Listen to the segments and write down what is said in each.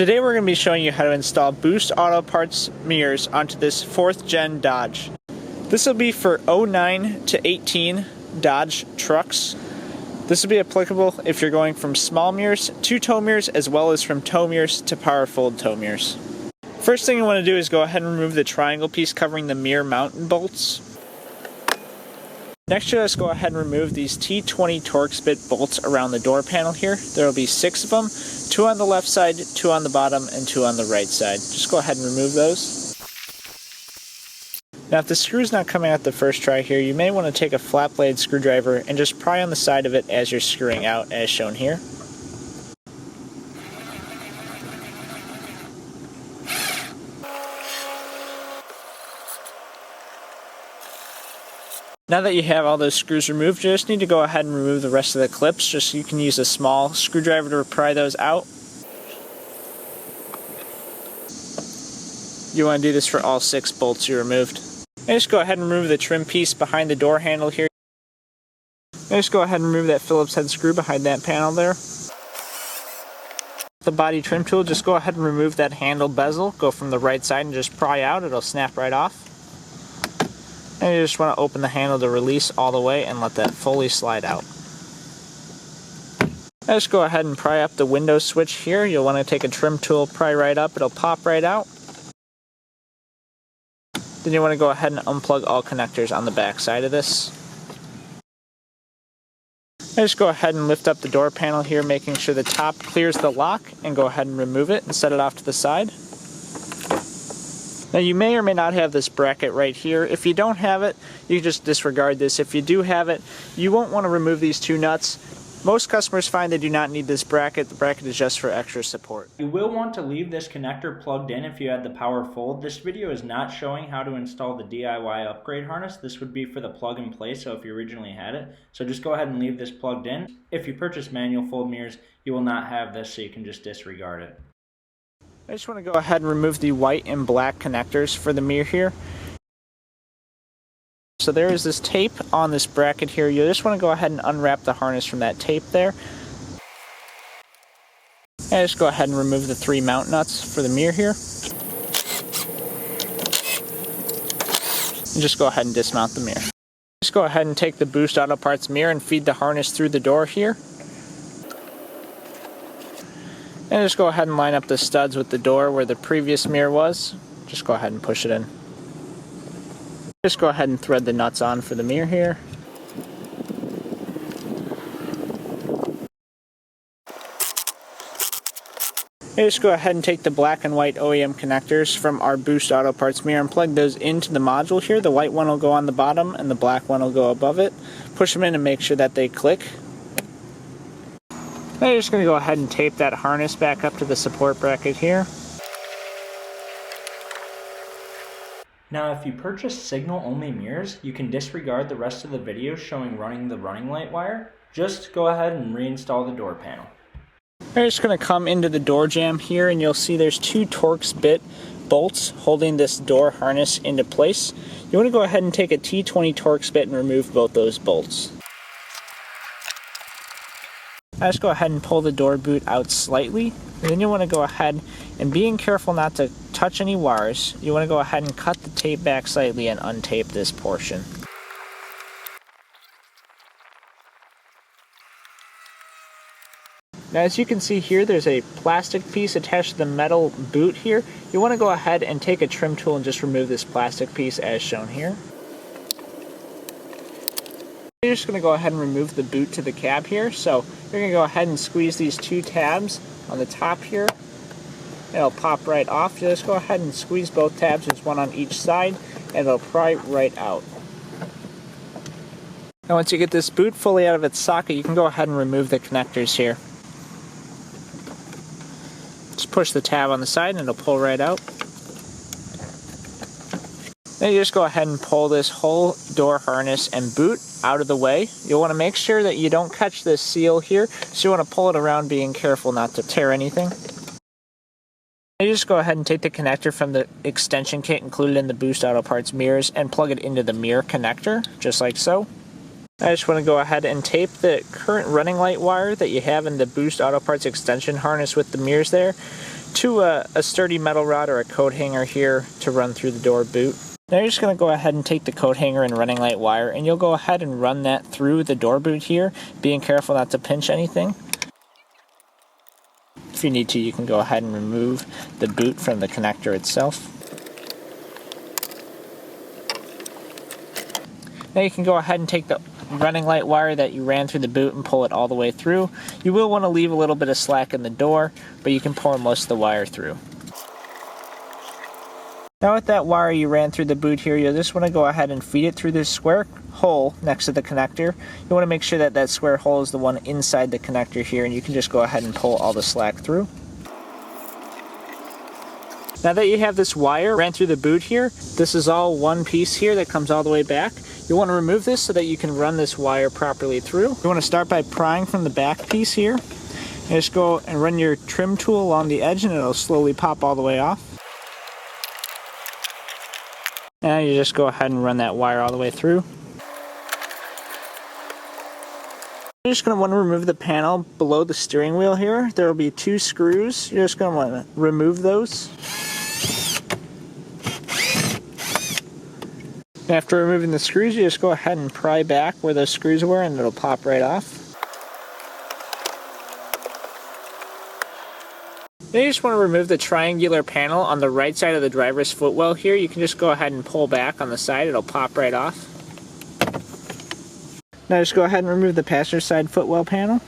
Today we're going to be showing you how to install Boost Auto Parts mirrors onto this 4th gen Dodge. This will be for 09 to 18 Dodge trucks. This will be applicable if you're going from small mirrors to tow mirrors, as well as from tow mirrors to power fold tow mirrors. First thing you want to do is go ahead and remove the triangle piece covering the mirror mounting bolts. Next, let's go ahead and remove these T20 Torx bit bolts around the door panel here. There will be 6 of them, 2 on the left side, 2 on the bottom, and 2 on the right side. Just go ahead and remove those. Now, if the screw's not coming out the first try here, you may want to take a flat blade screwdriver and just pry on the side of it as you're screwing out, as shown here. Now that you have all those screws removed, you just need to go ahead and remove the rest of the clips, just so you can use a small screwdriver to pry those out. You want to do this for all 6 bolts you removed. And just go ahead and remove the trim piece behind the door handle here. And just go ahead and remove that Phillips head screw behind that panel there. The body trim tool, just go ahead and remove that handle bezel. Go from the right side and just pry out, it'll snap right off. And you just want to open the handle to release all the way and let that fully slide out. Now just go ahead and pry up the window switch here. You'll want to take a trim tool, pry right up, it'll pop right out. Then you want to go ahead and unplug all connectors on the back side of this. Now just go ahead and lift up the door panel here, making sure the top clears the lock, and go ahead and remove it and set it off to the side. Now you may or may not have this bracket right here. If you don't have it, you can just disregard this. If you do have it, you won't want to remove these 2 nuts. Most customers find they do not need this bracket. The bracket is just for extra support. You will want to leave this connector plugged in if you had the power fold. This video is not showing how to install the DIY upgrade harness. This would be for the plug and play, so if you originally had it. So just go ahead and leave this plugged in. If you purchase manual fold mirrors, you will not have this, so you can just disregard it. I just want to go ahead and remove the white and black connectors for the mirror here. So there is this tape on this bracket here. You just want to go ahead and unwrap the harness from that tape there. And just go ahead and remove the 3 mount nuts for the mirror here. And just go ahead and dismount the mirror. Just go ahead and take the Boost Auto Parts mirror and feed the harness through the door here. And just go ahead and line up the studs with the door where the previous mirror was. Just go ahead and push it in. Just go ahead and thread the nuts on for the mirror here. And just go ahead and take the black and white OEM connectors from our Boost Auto Parts mirror and plug those into the module here. The white one will go on the bottom and the black one will go above it. Push them in and make sure that they click. Now you're just going to go ahead and tape that harness back up to the support bracket here. Now if you purchase signal-only mirrors, you can disregard the rest of the video showing running the running light wire. Just go ahead and reinstall the door panel. We're just going to come into the door jamb here, and you'll see there's 2 Torx bit bolts holding this door harness into place. You want to go ahead and take a T20 Torx bit and remove both those bolts. I just go ahead and pull the door boot out slightly, and then you want to go ahead and, being careful not to touch any wires, you want to go ahead and cut the tape back slightly and untape this portion. Now as you can see here, there's a plastic piece attached to the metal boot here. You want to go ahead and take a trim tool and just remove this plastic piece as shown here. You're just going to go ahead and remove the boot to the cab here. So you're going to go ahead and squeeze these 2 tabs on the top here. It'll pop right off. You just go ahead and squeeze both tabs. There's one on each side, and it'll pry right out. Now once you get this boot fully out of its socket, you can go ahead and remove the connectors here. Just push the tab on the side and it'll pull right out. Then you just go ahead and pull this whole door harness and boot out of the way. You'll want to make sure that you don't catch this seal here, so you want to pull it around, being careful not to tear anything. You just go ahead and take the connector from the extension kit included in the Boost Auto Parts mirrors and plug it into the mirror connector, just like so. I just want to go ahead and tape the current running light wire that you have in the Boost Auto Parts extension harness with the mirrors there. to a sturdy metal rod or a coat hanger here to run through the door boot. Now you're just going to go ahead and take the coat hanger and running light wire, and you'll go ahead and run that through the door boot here, being careful not to pinch anything. If you need to, you can go ahead and remove the boot from the connector itself. Now you can go ahead and take the running light wire that you ran through the boot and pull it all the way through. You will want to leave a little bit of slack in the door, but you can pull most of the wire through. Now with that wire you ran through the boot here, you'll just want to go ahead and feed it through this square hole next to the connector. You want to make sure that that square hole is the one inside the connector here, and you can just go ahead and pull all the slack through. Now that you have this wire ran through the boot here, this is all one piece here that comes all the way back. You want to remove this so that you can run this wire properly through. You want to start by prying from the back piece here. And just go and run your trim tool along the edge and it'll slowly pop all the way off. Now you just go ahead and run that wire all the way through. You're just going to want to remove the panel below the steering wheel here. There will be 2 screws. You're just going to want to remove those. After removing the screws, you just go ahead and pry back where those screws were and it'll pop right off. Then you just want to remove the triangular panel on the right side of the driver's footwell here. You can just go ahead and pull back on the side, it'll pop right off. Now just go ahead and remove the passenger side footwell panel.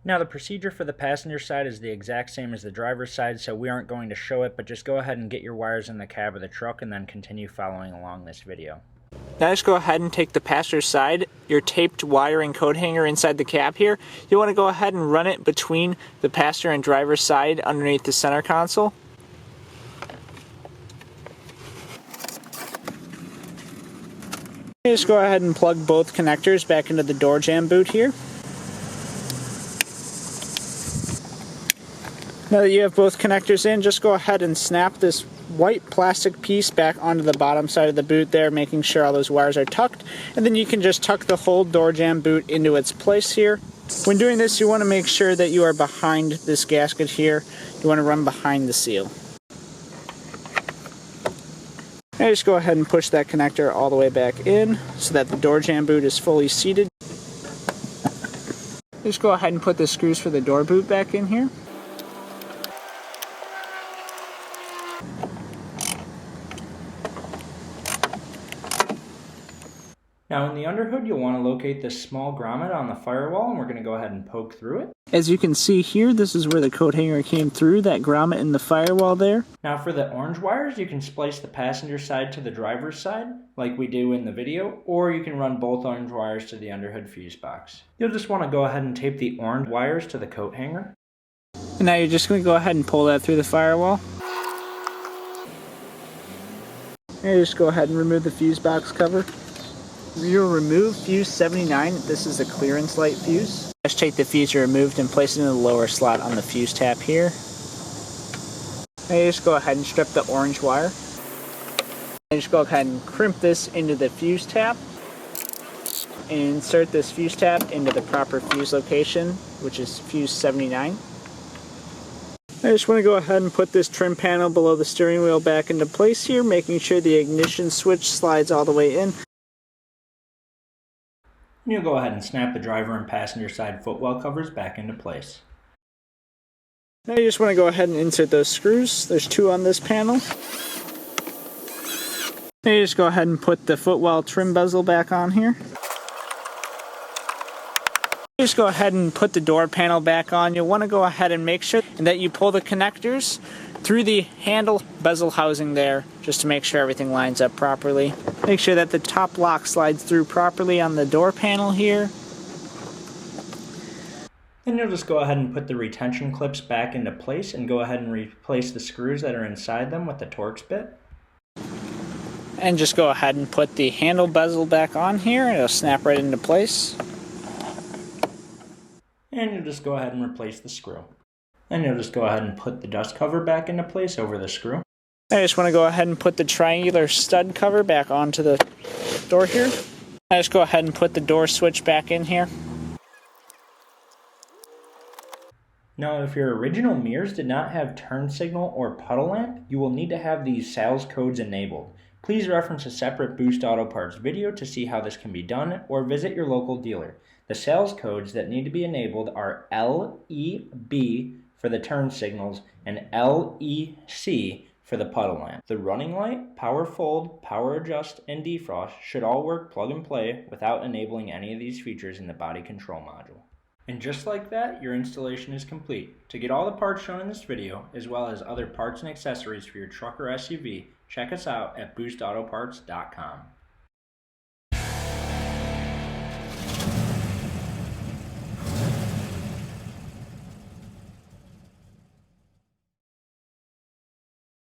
Now the procedure for the passenger side is the exact same as the driver's side, so we aren't going to show it, but just go ahead and get your wires in the cab of the truck and then continue following along this video. Now just go ahead and take the passenger side, your taped wiring coat hanger inside the cab here. You want to go ahead and run it between the passenger and driver's side underneath the center console. Just go ahead and plug both connectors back into the door jamb boot here. Now that you have both connectors in, just go ahead and snap this white plastic piece back onto the bottom side of the boot there, making sure all those wires are tucked, and then you can just tuck the whole door jamb boot into its place here. When doing this, you want to make sure that you are behind this gasket here. You want to run behind the seal. Now just go ahead and push that connector all the way back in so that the door jamb boot is fully seated. Just go ahead and put the screws for the door boot back in here. Now in the underhood, you'll want to locate this small grommet on the firewall, and we're going to go ahead and poke through it. As you can see here, this is where the coat hanger came through, that grommet in the firewall there. Now for the orange wires, you can splice the passenger side to the driver's side, like we do in the video, or you can run both orange wires to the underhood fuse box. You'll just want to go ahead and tape the orange wires to the coat hanger. And now you're just going to go ahead and pull that through the firewall. And you just go ahead and remove the fuse box cover. You'll remove fuse 79. This is a clearance light fuse. Just take the fuse you removed and place it in the lower slot on the fuse tab here. Now you just go ahead and strip the orange wire. And just go ahead and crimp this into the fuse tab. And insert this fuse tab into the proper fuse location, which is fuse 79. I just want to go ahead and put this trim panel below the steering wheel back into place here, making sure the ignition switch slides all the way in. And you'll go ahead and snap the driver and passenger side footwell covers back into place. Now you just want to go ahead and insert those screws. There's 2 on this panel. Now you just go ahead and put the footwell trim bezel back on here. Just go ahead and put the door panel back on. You'll want to go ahead and make sure that you pull the connectors through the handle bezel housing there, just to make sure everything lines up properly. Make sure that the top lock slides through properly on the door panel here. Then you'll just go ahead and put the retention clips back into place and go ahead and replace the screws that are inside them with the Torx bit. And just go ahead and put the handle bezel back on here and it'll snap right into place. And you'll just go ahead and replace the screw. Then you'll just go ahead and put the dust cover back into place over the screw. I just want to go ahead and put the triangular stud cover back onto the door here. I just go ahead and put the door switch back in here. Now, if your original mirrors did not have turn signal or puddle lamp, you will need to have these sales codes enabled. Please reference a separate Boost Auto Parts video to see how this can be done, or visit your local dealer. The sales codes that need to be enabled are LEB for the turn signals and LEC for the puddle lamp. The running light, power fold, power adjust, and defrost should all work plug and play without enabling any of these features in the body control module. And just like that, your installation is complete. To get all the parts shown in this video, as well as other parts and accessories for your truck or SUV, check us out at boostautoparts.com.